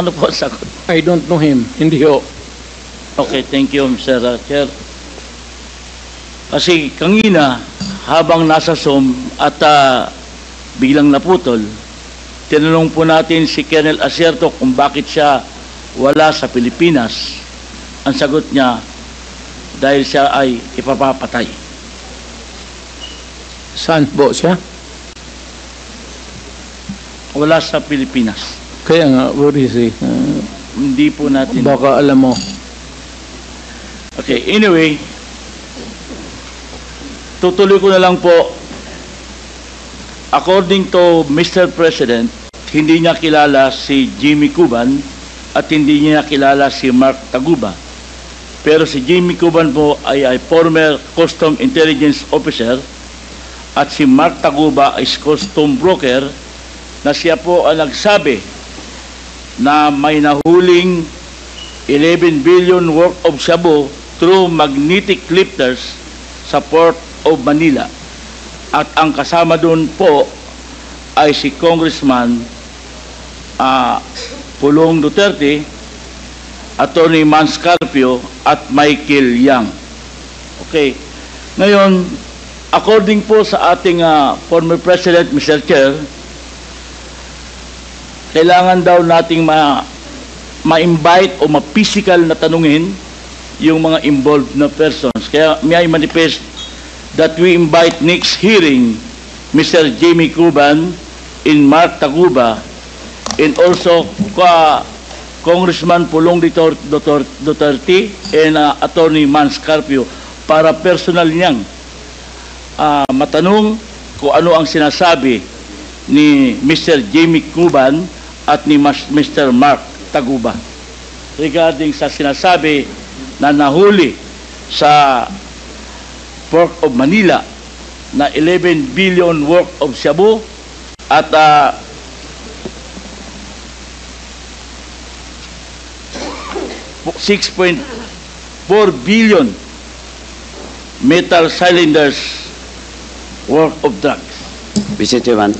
Ano po ang sagot? I don't know him. Hindi ho. Okay, thank you, Mr. Chair. Kasi kanina, habang nasa SOM at biglang naputol, tinanong po natin si Colonel Acerto kung bakit siya wala sa Pilipinas. Ang sagot niya, dahil siya ay ipapapatay. Saan po siya? Wala sa Pilipinas. Kaya nga, where is he? Hindi po natin. Baka alam mo. Okay, anyway, tutuloy ko na lang po. According to Mr. President, hindi niya kilala si Jimmy Cuban at hindi niya kilala si Mark Taguba. Pero si Jimmy Cuban po ay former Custom Intelligence Officer at si Mark Taguba is custom broker na siya po ang nagsabi na may nahuling 11 billion worth of shabu through magnetic lifters sa Port of Manila. At ang kasama doon po ay si Congressman Pulong Duterte, Attorney Manscarpio at Michael Yang. Okay. Ngayon, according po sa ating former President, Mr. Chair, kailangan daw nating ma-invite o ma-physical na tanungin yung mga involved na persons. Kaya may I manifest that we invite next hearing Mr. Jimmy Cuban and Mark Taguba and also Congressman Pulong Duterte and Attorney Manscarpio para personal niyang matanong kung ano ang sinasabi ni Mr. Jimmy Cuban at ni Mr. Mark Taguba regarding sa sinasabi na nahuli sa Port of Manila na 11 billion worth of shabu at 6.4 billion metal cylinders worth of drugs. Mr. Chairman.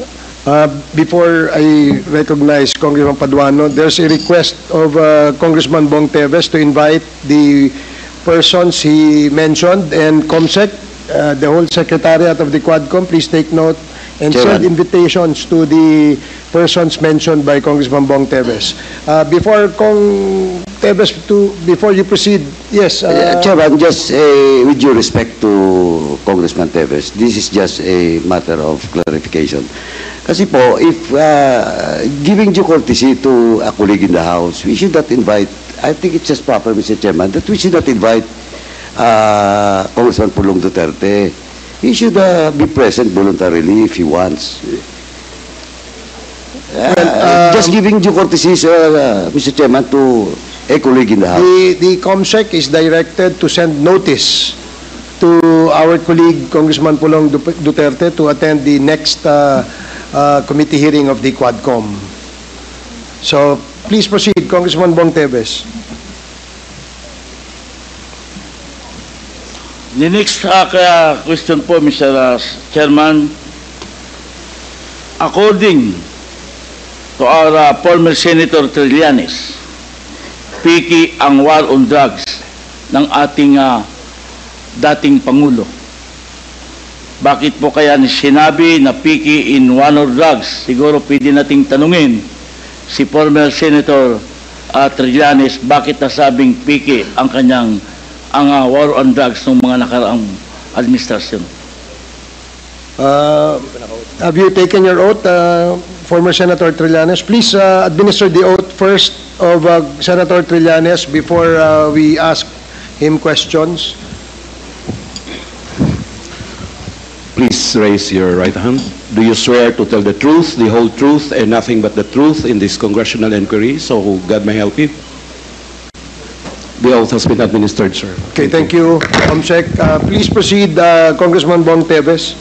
Before I recognize Congressman Paduano, there's a request of Congressman Bong Teves to invite the persons he mentioned and COMSEC, the whole secretariat of the Quadcom, please take note and send invitations to the persons mentioned by Congressman Bong Teves. Before you proceed, yes. Chairman, just with due respect to Congressman Teves, this is just a matter of clarification. Kasi po, if giving due courtesy to a colleague in the House, we should not invite, I think it's just proper, Mr. Chairman, that we should not invite Congressman Pulong Duterte. He should be present voluntarily if he wants. Just giving due courtesy, Mr. Chairman, to a colleague in the House. The COMSEC is directed to send notice to our colleague, Congressman Pulong Duterte, to attend the next committee hearing of the Quadcom. So, please proceed, Congressman Bong Teves. The next question po, Mr. Chairman. According to our former Senator Trillanes, piki ang war on drugs ng ating dating Pangulo. Bakit po kaya sinabi na piki in war on drugs? Siguro pwede nating tanungin si former Senator Trillanes bakit nasabing piki ang kanyang war on drugs ng mga nakaraang administrasyon. Have you taken your oath, former Senator Trillanes? Please administer the oath first of Senator Trillanes before we ask him questions. Please raise your right hand. Do you swear to tell the truth, the whole truth, and nothing but the truth in this congressional inquiry, so God may help you? The oath has been administered, sir. Okay, thank you, COMSEC. Please proceed, Congressman Bong Teves.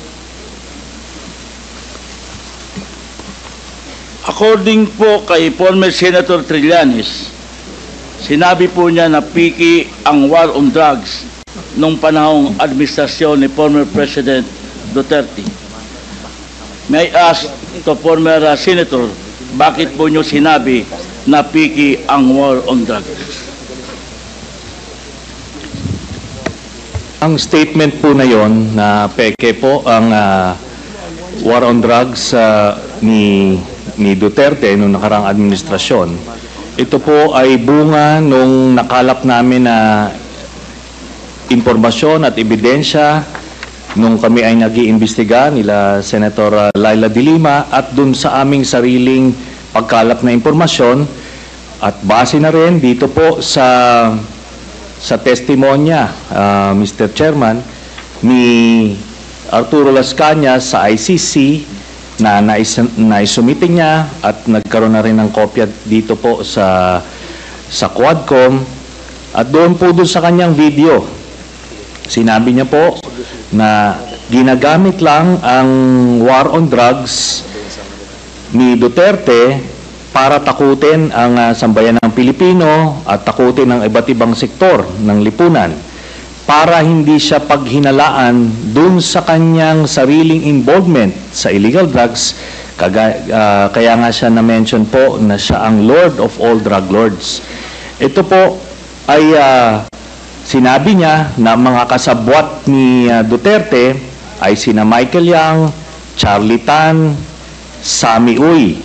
According po kay former Senator Trillanes, sinabi po niya na piki ang war on drugs nung panahong administrasyon ni former President Duterte. May I ask to former Senator, bakit po niyo sinabi na piki ang war on drugs? Ang statement po na yon na peke po ang war on drugs ni Duterte noong nakarang administrasyon. Ito po ay bunga nung nakalap namin na impormasyon at ebidensya nung kami ay nag-iimbestiga nila Senator Laila de Lima at dun sa aming sariling pagkalap na impormasyon at base na rin dito po sa testimonya, Mr. Chairman, ni Arturo Las Cañas sa ICC na naisumite niya at nagkaroon na rin ng kopya dito po sa Quadcom at doon sa kanyang video. Sinabi niya po na ginagamit lang ang war on drugs ni Duterte para takutin ang sambayan ng Pilipino at takutin ang iba't ibang sektor ng lipunan para hindi siya paghinalaan dun sa kanyang sariling involvement sa illegal drugs. Kaya nga siya na-mention po na siya ang Lord of all drug lords. Ito po ay sinabi niya na mga kasabwat ni Duterte ay sina Michael Yang, Charlie Tan, Sammy Uy.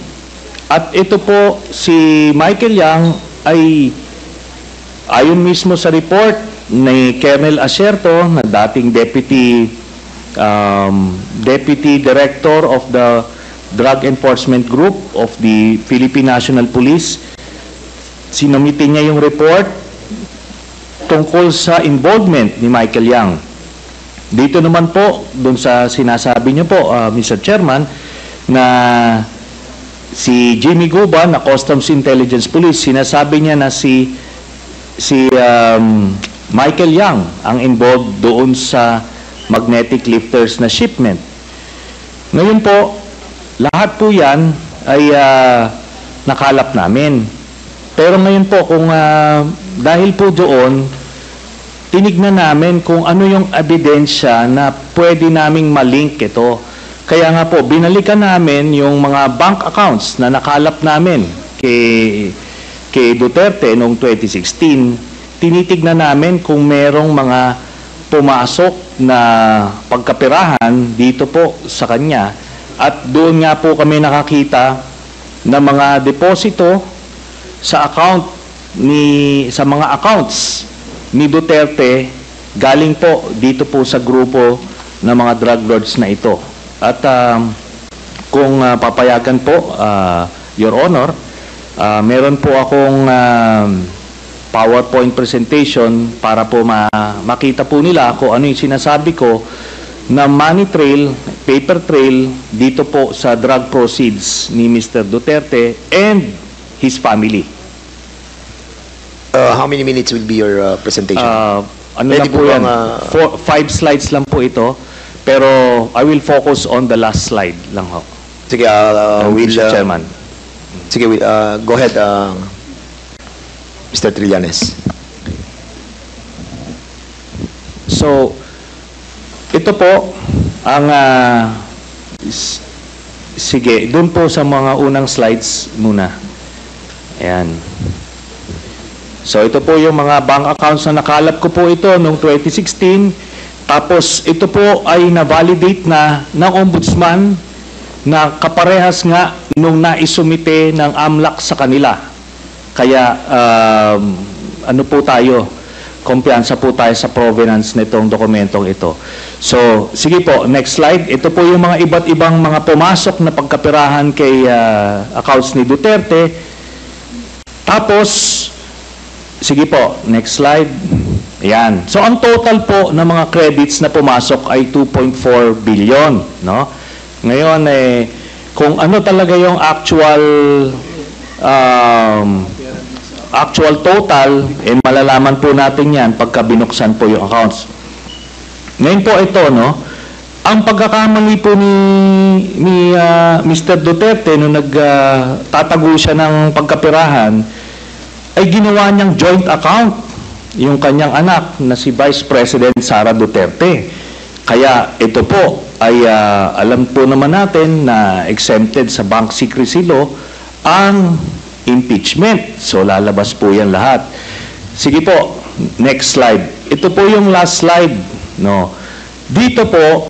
At ito po si Michael Yang ay ayon mismo sa report ni Colonel Acerto na dating Deputy Director of the Drug Enforcement Group of the Philippine National Police. Sinumite niya yung report tungkol sa involvement ni Michael Yang. Dito naman po, doon sa sinasabi niyo po, Mr. Chairman, na si Jimmy Guban na Customs Intelligence Police, sinasabi niya na si Michael Yang ang involved doon sa magnetic lifters na shipment. Ngayon po, lahat po yan ay nakalap namin. Pero ngayon po, kung dahil po doon, tinignan namin kung ano yung ebidensya na pwede naming malink ito. Kaya nga po, binalikan namin yung mga bank accounts na nakalap namin kay Duterte noong 2016. Tinitignan namin kung merong mga pumasok na pagkapirahan dito po sa kanya. At doon nga po kami nakakita na mga deposito sa mga accounts ni Duterte galing po dito po sa grupo ng mga drug lords na ito. At kung papayagan po, Your Honor, meron po akong PowerPoint presentation para po makita po nila kung ano yung sinasabi ko na money trail, paper trail dito po sa drug proceeds ni Mr. Duterte and his family. How many minutes will be your presentation? Ano lang po yan? 5 slides lang po ito. Pero I will focus on the last slide lang ho. Sige, Mr. Chairman. Sige, go ahead, Mr. Trillanes. So, ito po ang sige, doon po sa mga unang slides muna. Ayan. So, ito po yung mga bank accounts na nakalap ko po ito noong 2016. Tapos, ito po ay na-validate na ng Ombudsman na kaparehas nga nung naisumite ng AMLAC sa kanila. Kaya, ano po tayo, kumpiyansa po tayo sa provenance nitong dokumentong ito. So, sige po, next slide. Ito po yung mga iba't ibang mga pumasok na pagkapirahan kay accounts ni Duterte. Tapos, sige po, next slide. Ayan. So, ang total po ng mga credits na pumasok ay 2.4 billion, no? Ngayon, kung ano talaga yung actual total, malalaman po natin yan pagka binuksan po yung accounts. Ngayon po ito, no? Ang pagkakamali po ni Mr. Duterte nung nagtatago siya ng pagkapirahan ay ginawa niyang joint account yung kanyang anak na si Vice President Sara Duterte. Kaya ito po ay alam po naman natin na exempted sa bank secrecy law ang impeachment. So lalabas po yan lahat. Sige po, next slide. Ito po yung last slide. No. Dito po,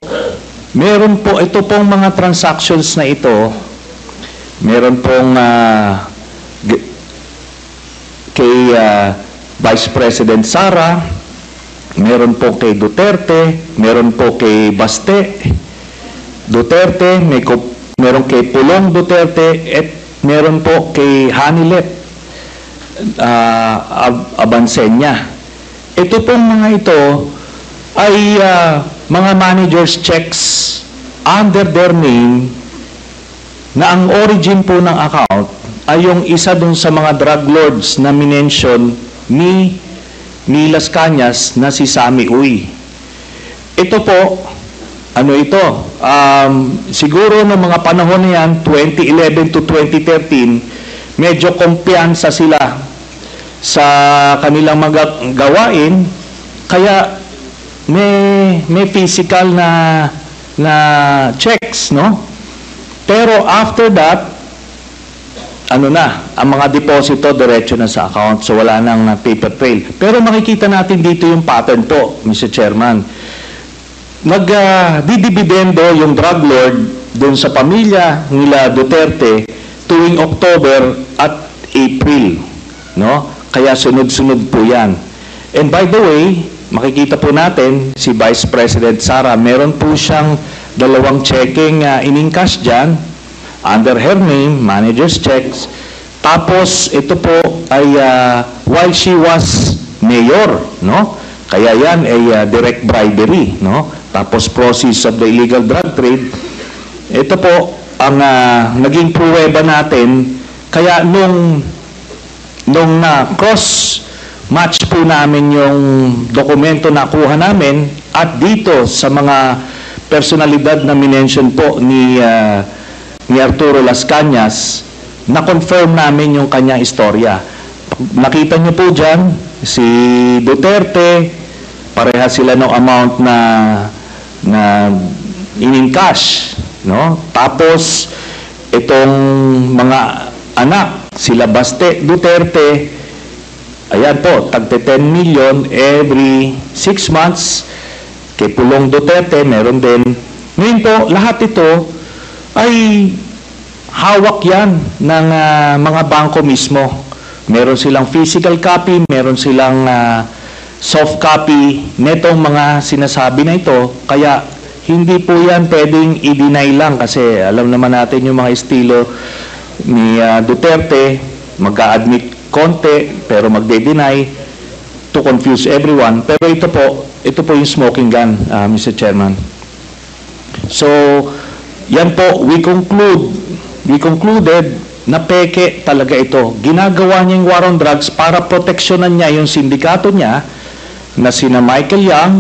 meron po, ito pong mga transactions na ito, meron pong kay Vice President Sara, meron po kay Duterte, meron po kay Baste Duterte, meron kay Pulong Duterte, at meron po kay Hanilet Abansenya. Ito pong mga ito ay mga managers checks under their name na ang origin po ng account ay yung isa dun sa mga drug lords na minention ni Las Cañas na si Sammy Uy. Ito po, ano ito? Siguro ng mga panahon na yan, 2011 to 2013, medyo kumpiyansa sila sa kanilang mga gawain, kaya may physical na checks, no? Pero after that, ano na, ang mga deposito diretso na sa account, so wala nang paper trail. Pero makikita natin dito yung pattern po, Mr. Chairman. Nagdidibidendo yung drug lord dun sa pamilya nila Duterte tuwing October at April, no? Kaya sunod-sunod po yan. And by the way, makikita po natin si Vice President Sara, meron po siyang 2 checking in-encash dyan under her name, manager's checks. Tapos ito po ay while she was mayor, no? Kaya yan ay direct bribery, no? Tapos proceeds of the illegal drug trade. Ito po ang naging pruweba natin. Kaya nung cross match po namin yung dokumento na kuha namin at dito sa mga personalidad na minention po ni Arturo Las Cañas, na-confirm namin yung kanyang istorya. Nakita niyo po dyan, si Duterte, pareha sila ng amount na in-encash, no? Tapos, itong mga anak, sila Baste Duterte, ayan po, tagte 10 million every 6 months. Kay Pulong Duterte, meron din. Ngayon po, lahat ito ay hawak yan ng mga bangko mismo. Meron silang physical copy, meron silang soft copy netong mga sinasabi na ito. Kaya hindi po yan pwedeng i-deny lang kasi alam naman natin yung mga estilo ni Duterte, mag-a-admit konti pero magde-deny to confuse everyone. Pero ito po yung smoking gun, Mr. Chairman. So, yan po, we concluded na peke talaga ito. Ginagawa niya yung war on drugs para proteksyonan niya yung sindikato niya na sina Michael Yang,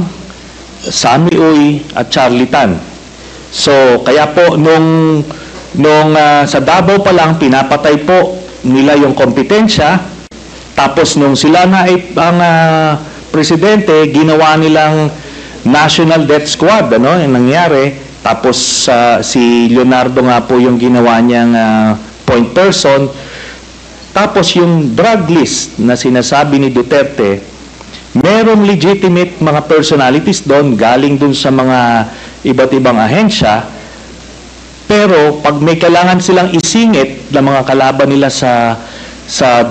Sammy Uy, at Charlie Tan. So, kaya po, nung sa Davao pa lang, pinapatay po nila yung kompetensya. Tapos, nung sila na ang presidente, ginawa nilang National Death Squad, ano, yung nangyari. Tapos si Leonardo nga po yung ginawa niyang point person. Tapos yung drug list na sinasabi ni Duterte, merong legitimate mga personalities doon, galing doon sa mga iba't ibang ahensya. Pero pag may kailangan silang isingit na mga kalaban nila sa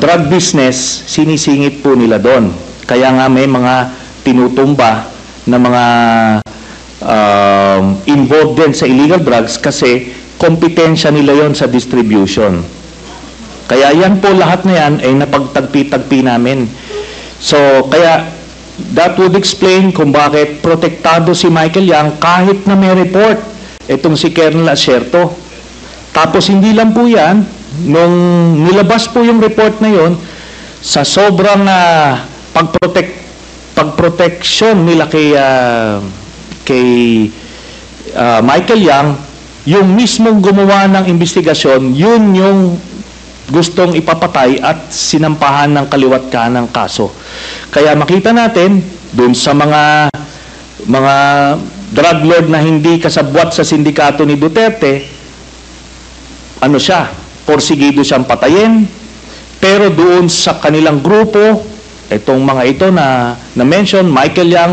drug business, sinisingit po nila doon. Kaya nga may mga tinutumba na mga involved din sa illegal drugs kasi kompetensya nila yon sa distribution. Kaya yan po, lahat na yan ay napagtagpi-tagpi namin. So, kaya that would explain kung bakit protektado si Michael Yang kahit na may report itong si Colonel Asierto. Tapos hindi lang po yan, nung nilabas po yung report na yon, sa sobrang pagproteksyon nila kay Michael Yang, yung mismong gumawa ng investigasyon, yun yung gustong ipapatay at sinampahan ng kaliwat kanang kaso. Kaya makita natin, dun sa mga drug lord na hindi kasabwat sa sindikato ni Duterte, ano siya, porsigido siyang patayin, Pero doon sa kanilang grupo, itong mga ito na mention, Michael Yang,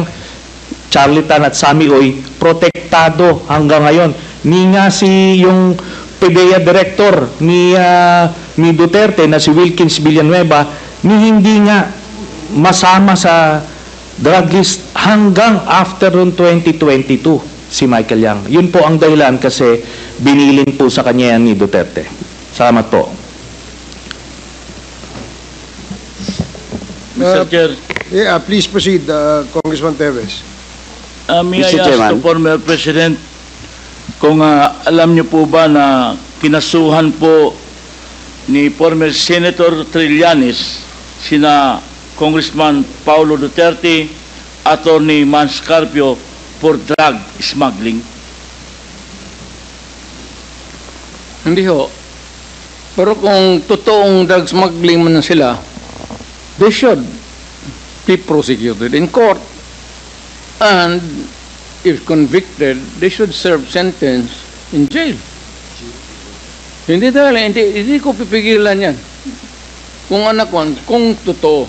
Charlie Tan at Sammy Oy, protektado hanggang ngayon. Ni nga yung PDEA director ni Duterte na si Wilkins Villanueva, ni hindi nga masama sa drug list hanggang after 2022 si Michael Yang. Yun po ang dahilan kasi binilin po sa kanya yan ni Duterte. Salamat po. Mr. Chair, Yeah, please proceed, Congressman Teves. may I Mr. ask Chairman. the former President kung alam niyo po ba na kinasuhan po ni former Senator Trillanes sina Congressman Paulo Duterte, Attorney Mans Carpio for drug smuggling? Hindi ho. Pero kung totoong drug smuggling man sila, they should be prosecuted in court. And if convicted, they should serve sentence in jail. Hindi dahil, hindi ko pipigilan yan. Kung anak ko, kung totoo.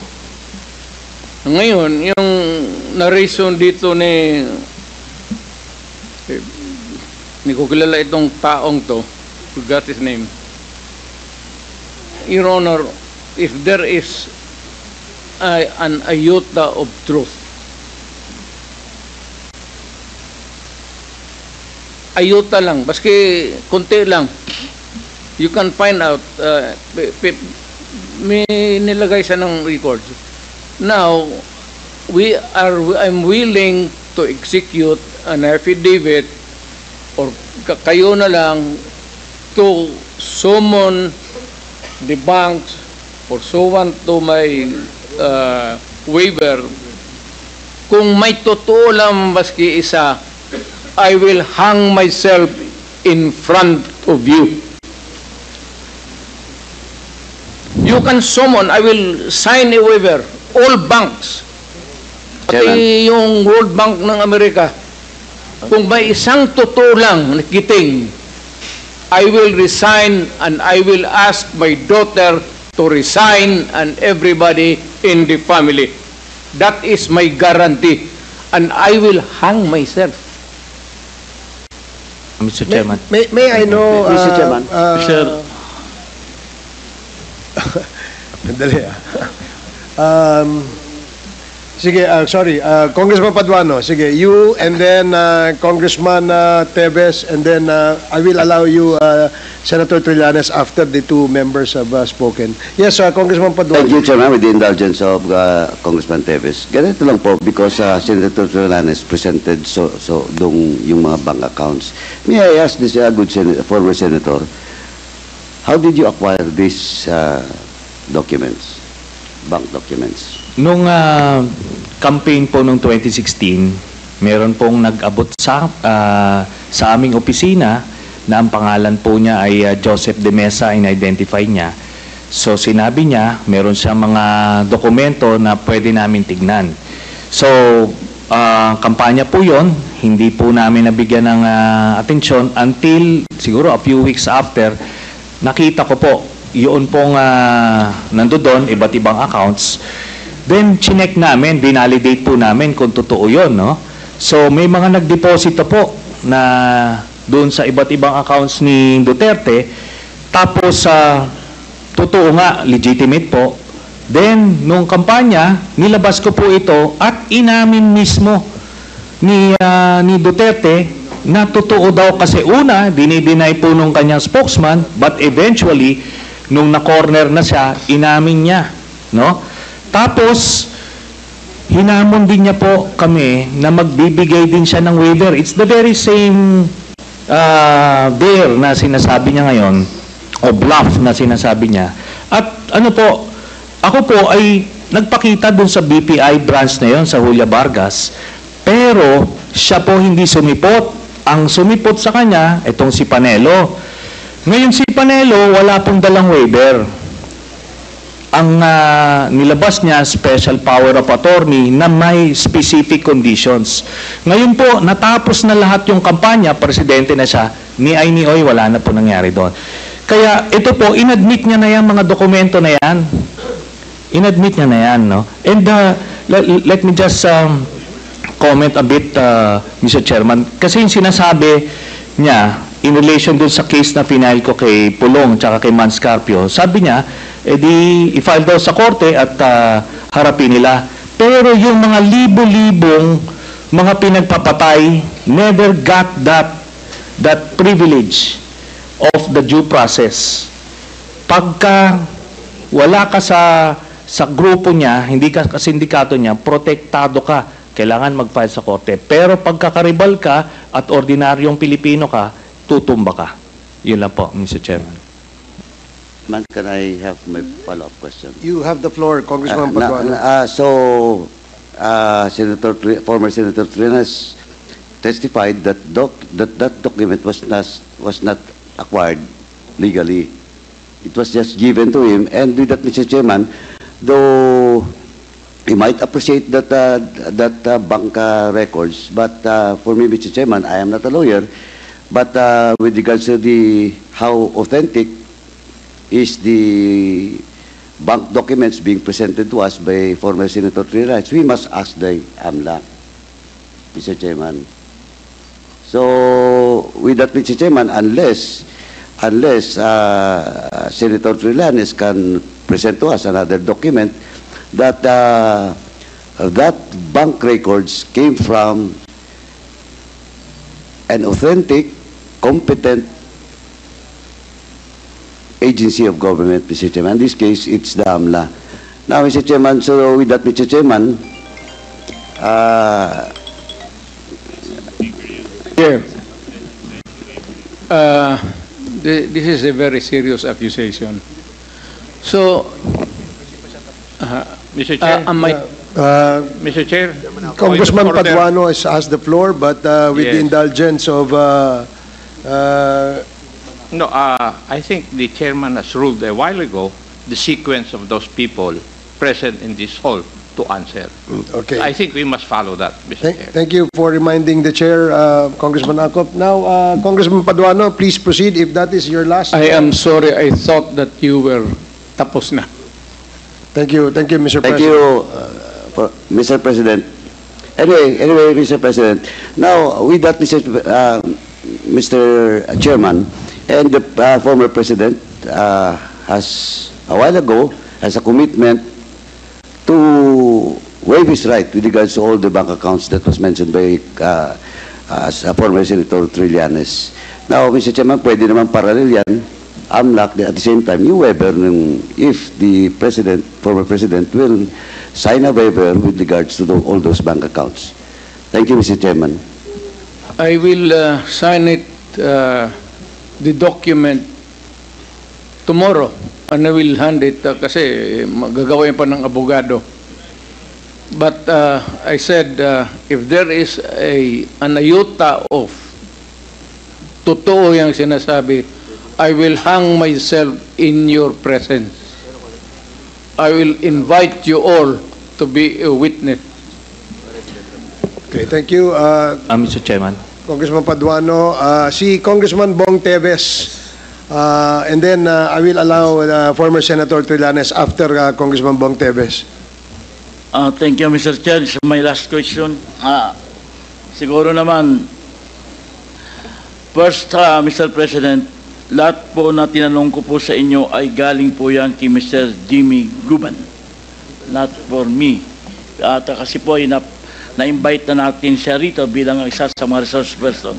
Ngayon, yung narration dito ni ko kilala itong taong to, forgot his name. Your Honor, if there is an iota of truth, iota lang, baski konti lang, you can find out, may nilagay siya ng records. Now, I'm willing to execute an affidavit or kayo na lang to summon the banks pursuant to my waiver. Kung may totoo lang maski isa, I will hang myself in front of you. You can summon, I will sign a waiver, all banks, pati yung World Bank ng Amerika. Kung may isang totoo lang nakiting, I will resign and I will ask my daughter to resign and everybody in the family. That is my guarantee. And I will hang myself. Mr. Chairman. May I know, Mr. Chairman. Sir. Dali sige, sorry, Congressman Paduano, sige, you and then Congressman Teves, and then I will allow you, Senator Trillanes, after the two members have spoken. Yes, Congressman Paduano. Thank you, Chairman, with the indulgence of Congressman Teves. Ganito lang po, because Senator Trillanes presented yung mga bank accounts. May I ask this good former Senator, how did you acquire these documents, bank documents? Nung campaign po noong 2016, meron pong nag-abot sa aming opisina na ang pangalan po niya ay Joseph De Mesa, in-identify niya. So sinabi niya, meron siyang mga dokumento na pwede namin tignan. So kampanya po yon, hindi po namin nabigyan ng atensyon until siguro a few weeks after, nakita ko po, yun pong nandoon, iba't ibang accounts. Then, chinek namin, binalidate po namin kung totoo yun, no? So, may mga nagdeposito po na doon sa iba't ibang accounts ni Duterte. Tapos, totoo nga, legitimate po. Then, nung kampanya, nilabas ko po ito at inamin mismo ni Duterte na totoo daw kasi una, dinideny po nung kanyang spokesman, but eventually, nung na-corner na siya, inamin niya, no? Tapos, hinamon din niya po kami na magbibigay din siya ng waiver. It's the very same dare na sinasabi niya ngayon, o bluff na sinasabi niya. At ano po, ako po ay nagpakita dun sa BPI branch na yon sa Julia Vargas, pero siya po hindi sumipot. Ang sumipot sa kanya, itong si Panelo. Ngayon si Panelo, wala pong dalang waiver. Ang nilabas niya, special power of attorney na may specific conditions. Ngayon po, natapos na lahat yung kampanya, presidente na siya, ni Oy, wala na po nangyari doon. Kaya ito po, inadmit niya na yan, mga dokumento na yan. Inadmit niya na yan, no? And let me just comment a bit, Mr. Chairman. Kasi yung sinasabi niya, in relation dun sa case na final ko kay Pulong tsaka kay Manscarpio, sabi niya, i-file daw sa korte at harapin nila. Pero yung mga libo-libong mga pinagpapatay never got that privilege of the due process. Pagka wala ka sa grupo niya, hindi ka sa sindikato niya, protektado ka, kailangan mag-file sa korte. Pero pagkakaribal ka at ordinaryong Pilipino ka, tutumba ka. Yun lang po, Mr. Chairman. Man, can I have my follow-up question? You have the floor, Congressman Paduano. Former Senator Trinas testified that that document was not acquired legally. It was just given to him, and with that, Mr. Chairman, though he might appreciate that bank records, but for me, Mr. Chairman, I am not a lawyer, but with regards to how authentic is the bank documents being presented to us by former Senator Trinas, we must ask the AMLAC, Mr. Chairman. So, with that, Mr. Chairman, unless Senator Trillanes can present to us another document that that bank records came from an authentic, competent agency of government, Mr. Chairman. In this case, it's the AMLA. Now, Mr. Chairman, so with that, Mr. Chairman, this is a very serious accusation. So, Mr. Chair, Mr. Chair, Congressman Paduano has asked the floor, but with the indulgence of no, I think the chairman has ruled a while ago the sequence of those people present in this hall to answer. Okay. I think we must follow that, Mr. Chair. Thank you for reminding the chair, Congressman Acop. Now, Congressman Paduano, please proceed if that is your last. I am sorry, I thought that you were tapos na. Thank you, Mr. thank President. you, Mr. President. Anyway, Mr. President. Now, with that, Mr. Chairman, and the former President has, a while ago, has a commitment to waive his right with regards to all the bank accounts that was mentioned by former Senator Trillanes. Now, Mr. Chairman, pwede naman parallel yan, AMLAC, at the same time, yung waiver if the former President will sign a waiver with regards to all those bank accounts. Thank you, Mr. Chairman. I will sign it, the document tomorrow, and I will hand it kasi magagawin pa ng abogado. But I said, if there is an iota of totoo yung sinasabi, I will hang myself in your presence. I will invite you all to be a witness. Okay, thank you. Mr. Chairman. Congressman Paduano, si Congressman Bong Teves, and then I will allow former Senator Trillanes after Congressman Bong Teves. Thank you, Mr. Chair. So my last question. Siguro naman, first, Mr. President, lahat po na tinanong ko po sa inyo ay galing po yan kay Mr. Jimmy Guban. Not for me. At kasi po ay na-invite na natin siya rito bilang isa sa mga resource person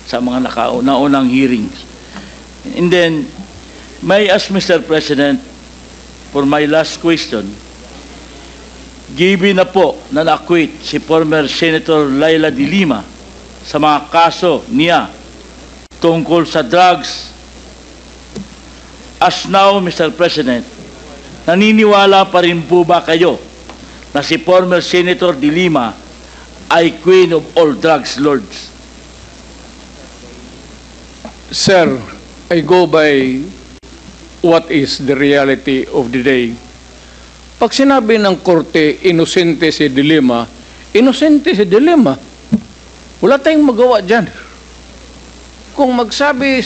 sa mga naunang hearings. And then, may I ask Mr. President, for my last question, given na po na na-acquit si former Senator Laila de Lima sa mga kaso niya tungkol sa drugs, as now, Mr. President, naniniwala pa rin po ba kayo na si former Senator de Lima ay queen of all drugs lords? Sir, I go by what is the reality of the day. Pag sinabi ng korte, inosente si de Lima, inosente si de Lima. Wala tayong magawa dyan. kung magsabi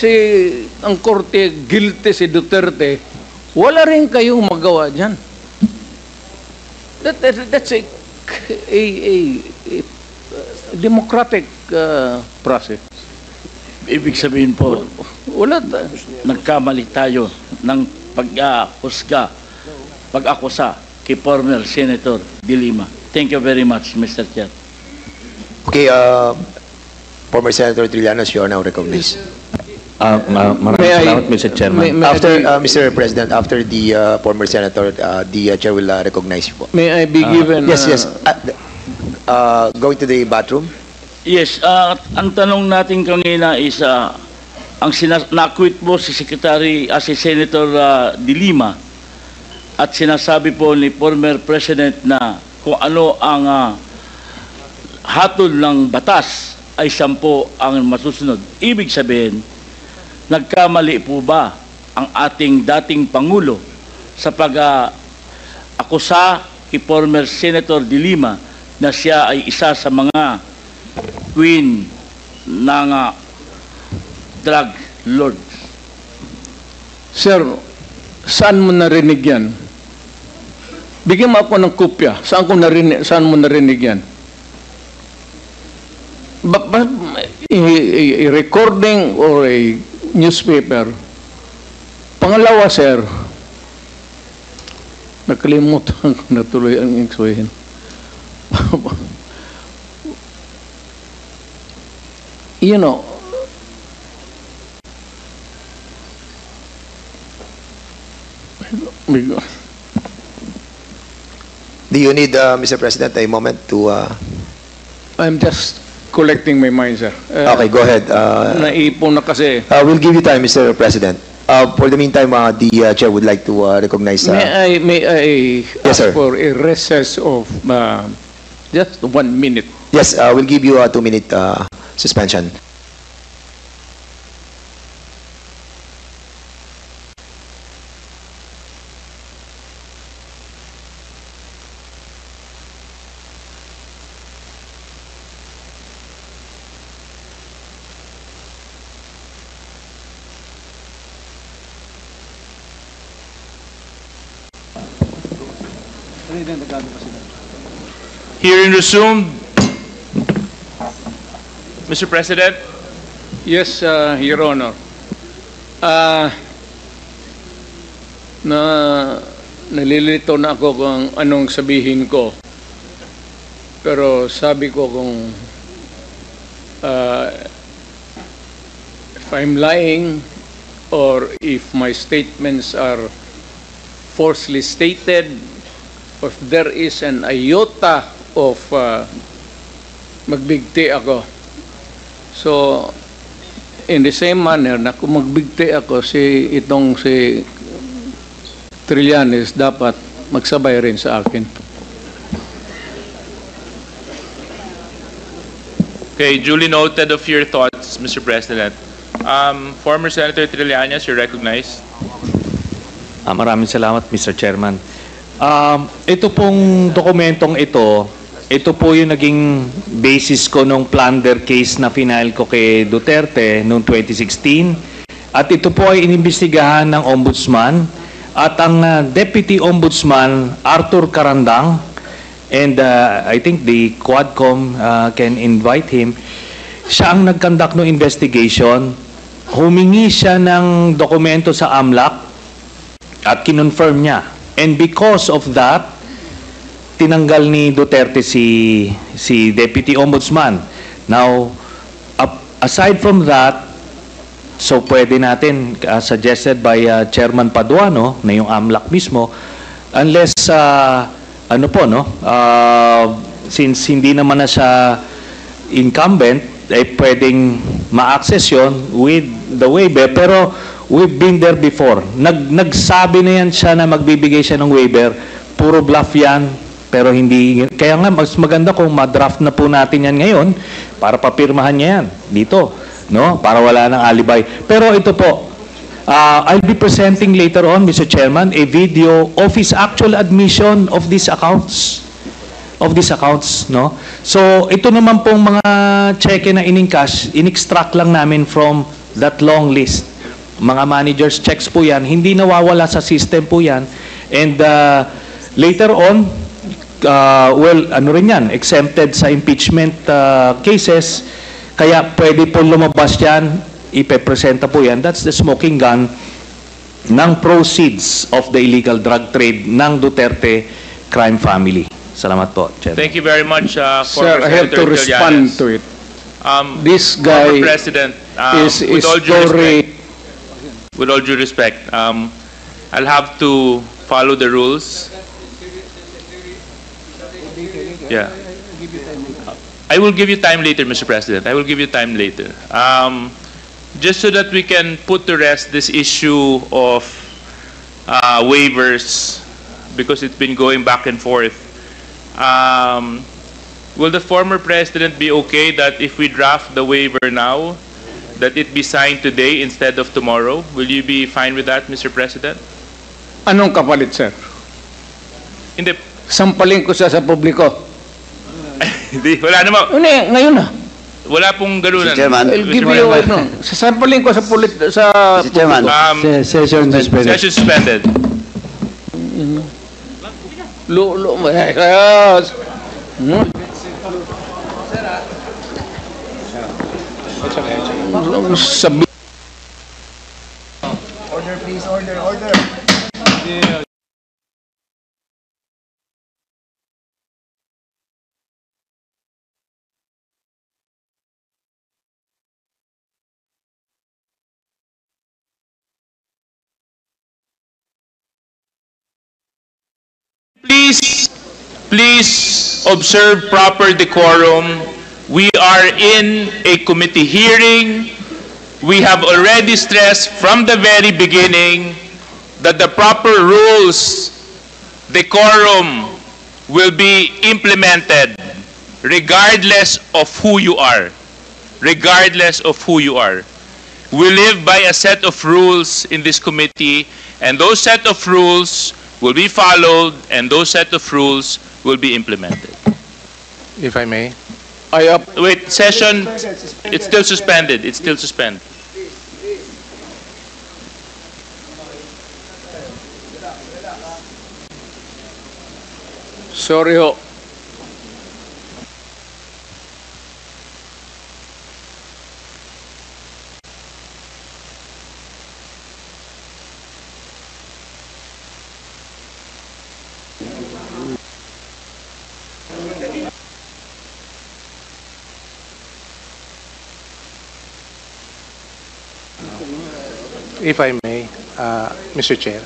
ang korte guilty si Duterte, wala rin kayong magawa dyan. That's a democratic process. Ibig sabihin po, Wala. nagkamali tayo ng pag-akusa kay former Senator De Lima. Thank you very much, Mr. Chair. Okay, former Senator Trillanes, you are now recognized. Maraming May I- salamat, Mr. Chairman. After, Mr. President, after the former Senator, the Chair will recognize you po. May I be given... Yes, yes. Going to the bathroom. Yes, ang tanong natin kanina is, na-quit mo si si Senator De Lima at sinasabi po ni former President na kung ano ang hatol ng batas ay 10 ang masusunod. Ibig sabihin, nagkamali po ba ang ating dating Pangulo sa pag-akusa kay former Senator De Lima na siya ay isa sa mga queen ng drug lords? Sir, saan mo narinig yan? Bigyan mo ako ng kopya. Saan mo narinig yan? A recording or a newspaper. Pangalawa, sir, nakalimutan ko na tuloy ang iksuhin. You know, Do you need, Mr. President, a moment to... I'm just collecting my mind, sir. Okay, go ahead. Naipon na kasi. We'll give you time, Mr. President. For the meantime, the Chair would like to recognize... May I Yes, ask sir. for a recess of just 1 minute? Yes, we'll give you a 2-minute suspension. Hearing resumed. Mr. President, Yes, Your Honor. Nalilito na ako kung anong sabihin ko. Pero sabi ko kung if I'm lying or if my statements are falsely stated, or if there is an iota of magbigti ako. So, in the same manner na kung magbigti ako si Trillanes, dapat magsabay rin sa akin. okay, duly noted of your thoughts, Mr. President. Former Senator Trillanes, you're recognized. Maraming salamat, Mr. Chairman. Ito pong dokumentong ito po yung naging basis ko nung plunder case na final ko kay Duterte noong 2016. At ito po ay inimbestigahan ng Ombudsman at ang Deputy Ombudsman Arthur Carandang, and I think the Quadcom can invite him. Siya ang nag-conduct ng investigation. Humingi siya ng dokumento sa AMLAC at kinonfirm niya. And because of that, tinanggal ni Duterte si Deputy Ombudsman. Now, aside from that, so pwede natin, suggested by Chairman Paduano, na yung AMLAC mismo, unless, since hindi naman na siya incumbent, pwedeng ma-access yun with the waiver. Pero we've been there before. Nagsabi na yan siya na magbibigay siya ng waiver. Puro bluff yan. Pero hindi, kaya nga mas maganda kung ma-draft na po natin yan ngayon para papirmahan niya yan dito, no? Para wala ng alibay. Pero ito po, I'll be presenting later on, Mr. Chairman, a video of his actual admission of these accounts. No? So, ito naman pong mga cheque na in-encash, in-extract lang namin from that long list. Mga managers checks po yan, hindi nawawala sa system po yan. And later on, well, ano rin yan, exempted sa impeachment cases, kaya pwede po lumabas yan, ipepresenta po yan. That's the smoking gun ng proceeds of the illegal drug trade ng Duterte crime family. Salamat po, Chairman. Thank you very much, Sir, former I have to Senator respond Trillanes. to it. This Former guy President, is with all due respect, I'll have to follow the rules. Yeah. I will give you time later, Mr. President. I will give you time later. Just so that we can put to rest this issue of waivers, because it's been going back and forth. Will the former president be okay that if we draft the waiver now, that it be signed today instead of tomorrow? Will you be fine with that, Mr. President? Anong kapalit, sir? Hindi. Sampalin ko siya sa publiko. Hindi, wala naman. Ngayon na. Wala pong ganunan. Mr. Chairman. I'll give you, no. Sasampalin ko sa Mr. Chairman. Session suspended. Session suspended. Order, please, order. Please observe proper decorum. We are in a committee hearing. We have already stressed from the very beginning that the proper rules, decorum, will be implemented regardless of who you are. Regardless of who you are. We live by a set of rules in this committee, and those set of rules will be followed, and those set of rules will be implemented. If I may. Wait, session, it's still suspended. It's still suspended. Sorry ho. If I may, Mr. Chair,